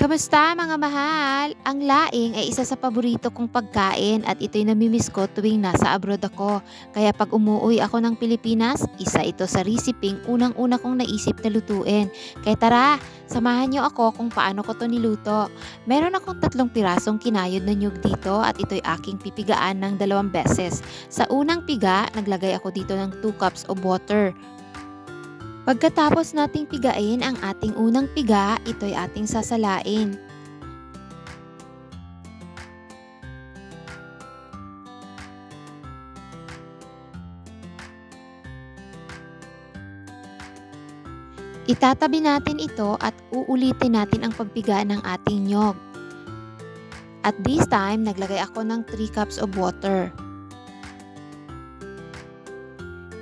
Kamusta mga mahal? Ang laing ay isa sa paborito kong pagkain at ito'y namimiss ko tuwing nasa abroad ako. Kaya pag umuwi ako ng Pilipinas, isa ito sa reseping unang-una kong naisip na lutuin. Kaya tara, samahan niyo ako kung paano ko to niluto. Meron akong 3 pirasong kinayod na niyog dito at ito'y aking pipigaan ng 2 beses. Sa unang piga, naglagay ako dito ng 2 cups of water. Pagkatapos nating pigain ang ating unang piga, ito'y ating sasalain. Itatabi natin ito at uulitin natin ang pagpiga ng ating niyog. At this time, naglagay ako ng 3 cups of water.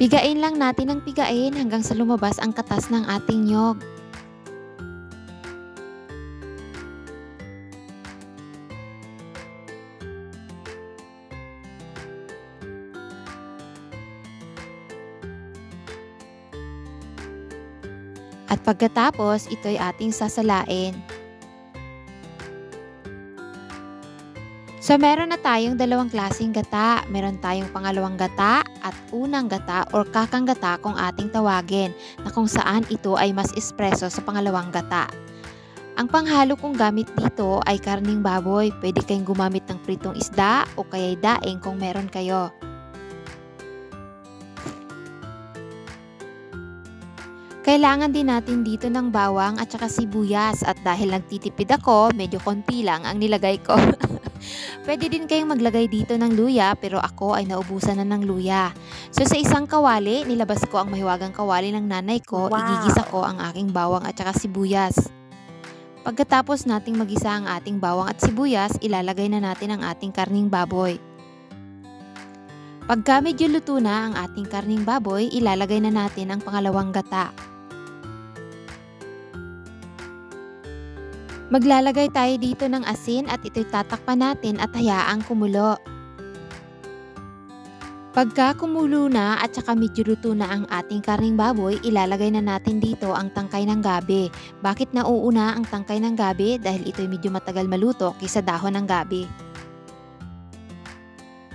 Pigain lang natin ang pigain hanggang sa lumabas ang katas ng ating niyog. At pagkatapos, ito'y ating sasalain. So meron na tayong 2 klaseng gata. Meron tayong pangalawang gata at unang gata or kakang gata kung ating tawagin, na kung saan ito ay mas espresso sa pangalawang gata. Ang panghalo kong gamit dito ay karning baboy. Pwede kayong gumamit ng pritong isda o kaya'y daing kung meron kayo. Kailangan din natin dito ng bawang at saka sibuyas, at dahil nagtitipid ako, medyo konti lang ang nilagay ko. Pwede din kayong maglagay dito ng luya, pero ako ay naubusan na ng luya. So sa isang kawali, nilabas ko ang mahiwagang kawali ng nanay ko, igigisa ko ang aking bawang at saka sibuyas. Pagkatapos nating magisa ang ating bawang at sibuyas, ilalagay na natin ang ating karning baboy. Pagka medyo luto na ang ating karning baboy, ilalagay na natin ang pangalawang gata. Maglalagay tayo dito ng asin at ito'y tatakpan natin at hayaang kumulo. Pagka kumulo na at saka medyo luto na ang ating karning baboy, ilalagay na natin dito ang tangkay ng gabi. Bakit nauuna ang tangkay ng gabi? Dahil ito'y medyo matagal maluto kaysa dahon ng gabi.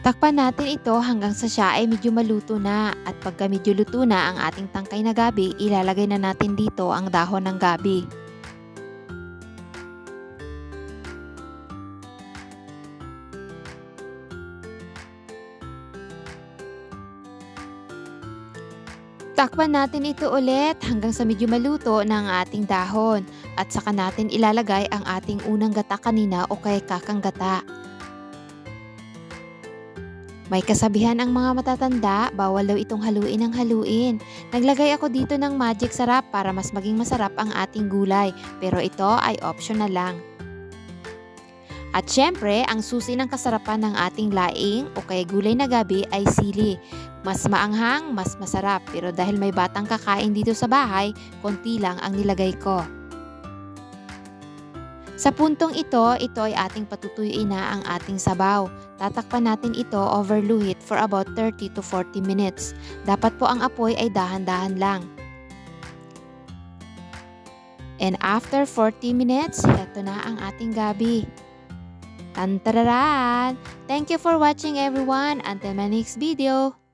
Takpan natin ito hanggang sa siya ay medyo maluto na, at pagka medyo luto na ang ating tangkay na gabi, ilalagay na natin dito ang dahon ng gabi. Takpan natin ito ulit hanggang sa medyo maluto na ang ating dahon, at saka natin ilalagay ang ating unang gata kanina o kay kakang gata. May kasabihan ang mga matatanda, bawal daw itong haluin ng haluin. Naglagay ako dito ng magic sarap para mas maging masarap ang ating gulay, pero ito ay optional lang. At syempre, ang susi ng kasarapan ng ating laing o kaya gulay na gabi ay sili. Mas maanghang, mas masarap, pero dahil may batang kakain dito sa bahay, konti lang ang nilagay ko. Sa puntong ito ay ating patutuyuin na ang ating sabaw. Tatakpan natin ito over low heat for about 30 to 40 minutes. Dapat po ang apoy ay dahan-dahan lang. And after 40 minutes, ito na ang ating gabi. Tantararan! Thank you for watching everyone. Until my next video.